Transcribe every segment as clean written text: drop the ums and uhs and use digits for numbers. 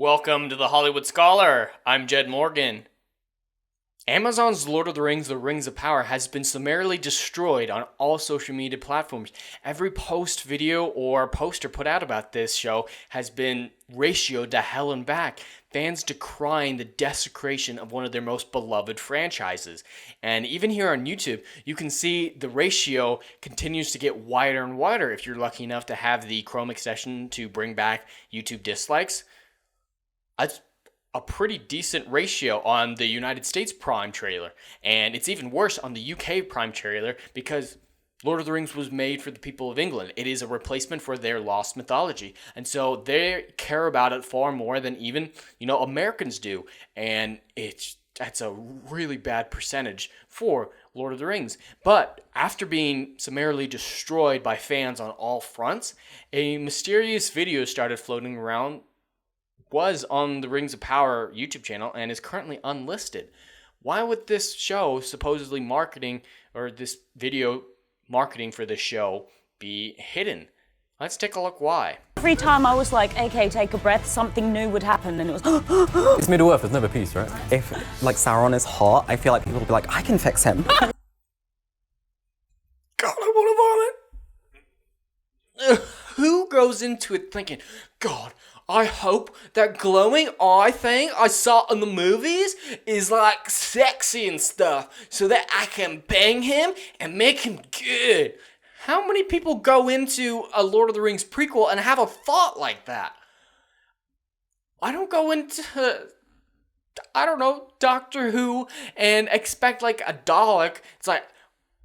Welcome to the Hollywood Scholar. I'm Jed Morgan. Amazon's Lord of the Rings of Power has been summarily destroyed on all social media platforms. Every post, video, or poster put out about this show has been ratioed to hell and back. Fans decrying the desecration of one of their most beloved franchises. And even here on YouTube, you can see the ratio continues to get wider and wider if you're lucky enough to have the Chrome extension to bring back YouTube dislikes. That's a pretty decent ratio on the United States Prime trailer. And it's even worse on the UK Prime trailer because Lord of the Rings was made for the people of England. It is a replacement for their lost mythology. And so they care about it far more than even, Americans do. And that's a really bad percentage for Lord of the Rings. But after being summarily destroyed by fans on all fronts, a mysterious video started floating around, was on the Rings of Power YouTube channel, and is currently unlisted. Why would this show supposedly marketing, or this video marketing for this show, be hidden? Let's take a look why. Every time I was like, okay, take a breath, something new would happen, and it was It's Middle-earth, there's never peace, right? If, Sauron is hot, I feel like people will be like, I can fix him. God, I want to vomit. Who goes into it thinking, God, I hope that glowing eye thing I saw in the movies is like sexy and stuff so that I can bang him and make him good. How many people go into a Lord of the Rings prequel and have a thought like that? I don't go into, Doctor Who and expect like a Dalek. It's like,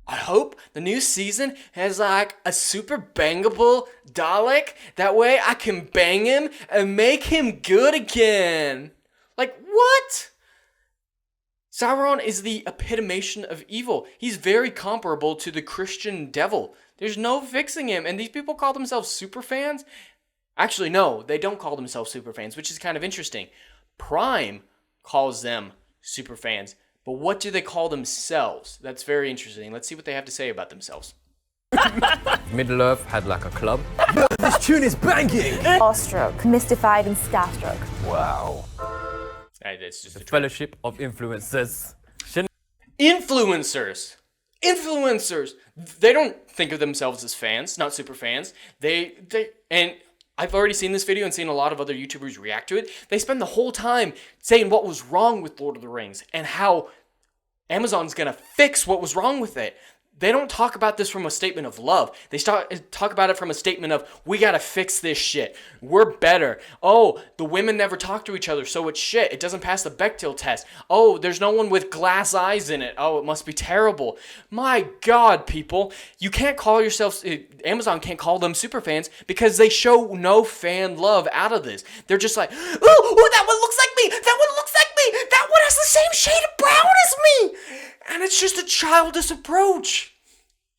I hope the new season has like a super bangable Dalek. That way I can bang him and make him good again. Like, what? Sauron is the epitomation of evil. He's very comparable to the Christian devil. There's no fixing him. And these people call themselves superfans? Actually, no, they don't call themselves superfans, which is kind of interesting. Prime calls them superfans. But what do they call themselves? That's very interesting. Let's see what they have to say about themselves. Middle-earth had like a club. This tune is banging! Awestruck, mystified, and starstruck. Wow. That's just The Fellowship of Influencers. Influencers. They don't think of themselves as fans, not super fans. And I've already seen this video and seen a lot of other YouTubers react to it. They spend the whole time saying what was wrong with Lord of the Rings and how Amazon's gonna fix what was wrong with it. They don't talk about this from a statement of love. They talk about it from a statement of, we gotta fix this shit. We're better. Oh, the women never talk to each other, so it's shit. It doesn't pass the Bechdel test. Oh, there's no one with glass eyes in it. Oh, it must be terrible. My God, people. You can't call yourselves, Amazon can't call them superfans because they show no fan love out of this. They're just like, oh, that one looks like me. That one looks like me. That one has the same shade of brown as me. And it's just a childish approach.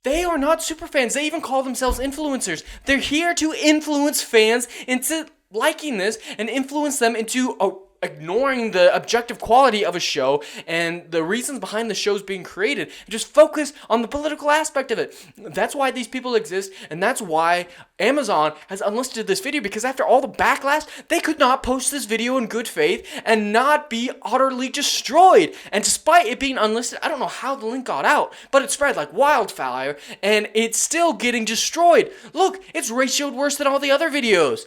They are not superfans. They even call themselves influencers. They're here to influence fans into liking this and influence them into ignoring the objective quality of a show and the reasons behind the shows being created. Just focus on the political aspect of it. That's why these people exist, and that's why Amazon has unlisted this video, because after all the backlash, they could not post this video in good faith and not be utterly destroyed. And despite it being unlisted, I don't know how the link got out, but it spread like wildfire, and it's still getting destroyed. Look, it's ratioed worse than all the other videos.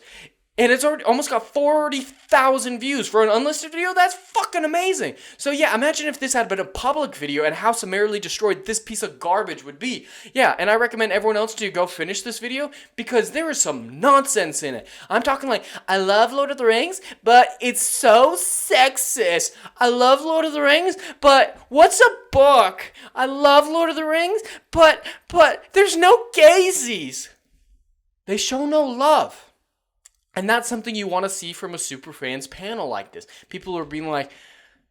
And it's already almost got 40,000 views for an unlisted video. That's fucking amazing. So yeah, imagine if this had been a public video and how summarily destroyed this piece of garbage would be. Yeah, and I recommend everyone else to go finish this video because there is some nonsense in it. I'm talking like, I love Lord of the Rings, but it's so sexist. I love Lord of the Rings, but what's a book? I love Lord of the Rings, but there's no gaysies. They show no love. And that's something you want to see from a Superfans panel like this. People are being like,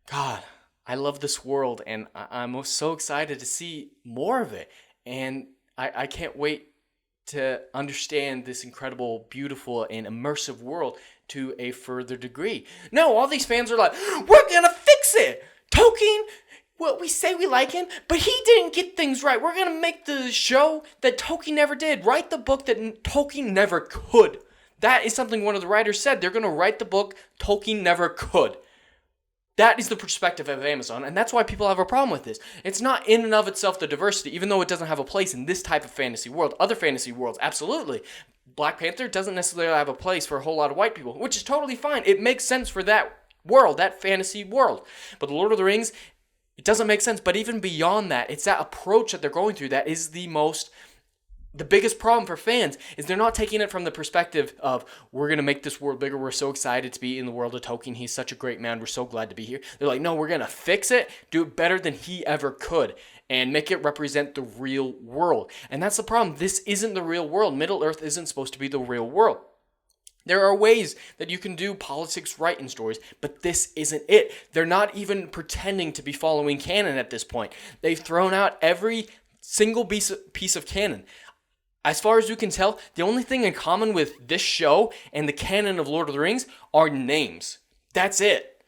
God, I love this world, and I'm so excited to see more of it. And I can't wait to understand this incredible, beautiful, and immersive world to a further degree. No, all these fans are like, we're going to fix it. Tolkien, well, we say we like him, but he didn't get things right. We're going to make the show that Tolkien never did. Write the book that Tolkien never could. That is something one of the writers said. They're going to write the book Tolkien never could. That is the perspective of Amazon, and that's why people have a problem with this. It's not in and of itself the diversity, even though it doesn't have a place in this type of fantasy world. Other fantasy worlds, absolutely. Black Panther doesn't necessarily have a place for a whole lot of white people, which is totally fine. It makes sense for that world, that fantasy world. But The Lord of the Rings, it doesn't make sense. But even beyond that, it's that approach that they're going through that is the biggest problem for fans is they're not taking it from the perspective of, we're going to make this world bigger. We're so excited to be in the world of Tolkien. He's such a great man. We're so glad to be here. They're like, no, we're going to fix it, do it better than he ever could, and make it represent the real world. And that's the problem. This isn't the real world. Middle-earth isn't supposed to be the real world. There are ways that you can do politics right in stories, but this isn't it. They're not even pretending to be following canon at this point. They've thrown out every single piece of canon. As far as you can tell, the only thing in common with this show and the canon of Lord of the Rings are names. That's it.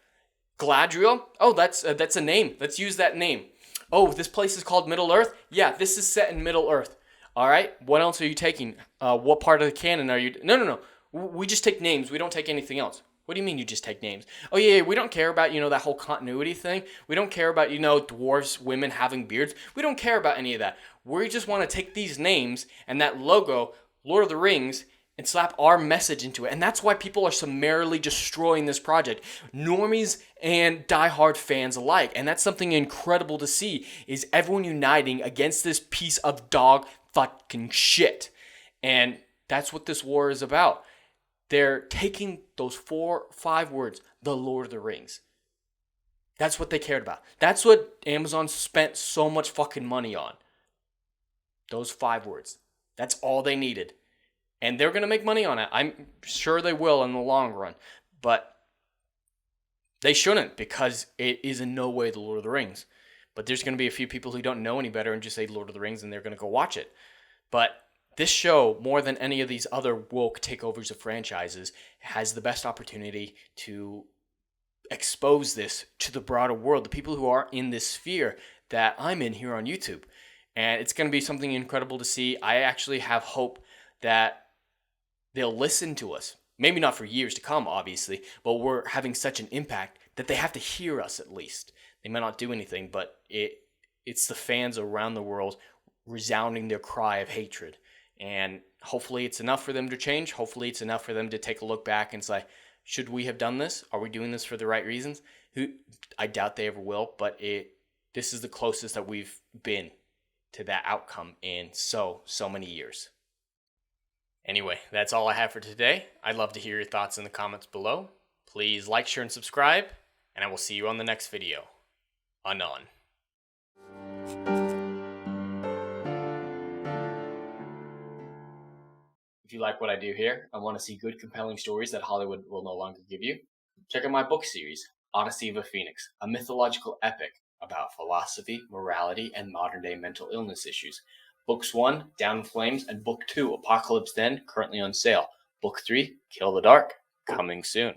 Galadriel? Oh, that's a name. Let's use that name. Oh, this place is called Middle-earth? Yeah, this is set in Middle-earth. All right, what else are you taking? What part of the canon are you... No. We just take names. We don't take anything else. What do you mean you just take names? Oh, yeah, we don't care about, that whole continuity thing. We don't care about, dwarves, women having beards. We don't care about any of that. We just want to take these names and that logo, Lord of the Rings, and slap our message into it. And that's why people are summarily destroying this project. Normies and diehard fans alike. And that's something incredible to see, is everyone uniting against this piece of dog fucking shit. And that's what this war is about. They're taking those 4-5 words, the Lord of the Rings. That's what they cared about. That's what Amazon spent so much fucking money on. Those 5 words. That's all they needed. And they're going to make money on it. I'm sure they will in the long run. But they shouldn't, because it is in no way the Lord of the Rings. But there's going to be a few people who don't know any better and just say Lord of the Rings, and they're going to go watch it. But this show, more than any of these other woke takeovers of franchises, has the best opportunity to expose this to the broader world, the people who are in this sphere that I'm in here on YouTube. And it's going to be something incredible to see. I actually have hope that they'll listen to us. Maybe not for years to come, obviously, but we're having such an impact that they have to hear us at least. They might not do anything, but it's the fans around the world resounding their cry of hatred. And hopefully it's enough for them to change. Hopefully it's enough for them to take a look back and say, should we have done this? Are we doing this for the right reasons? I doubt they ever will, but this is the closest that we've been to that outcome in so many years. Anyway, that's all I have for today. I'd love to hear your thoughts in the comments below. Please like, share, and subscribe, and I will see you on the next video. Anon. If you like what I do here and want to see good, compelling stories that Hollywood will no longer give you, check out my book series, Odyssey of a Phoenix, a mythological epic about philosophy, morality, and modern-day mental illness issues. Books 1, Down in Flames, and Book 2, Apocalypse Then, currently on sale. Book 3, Kill the Dark, coming soon.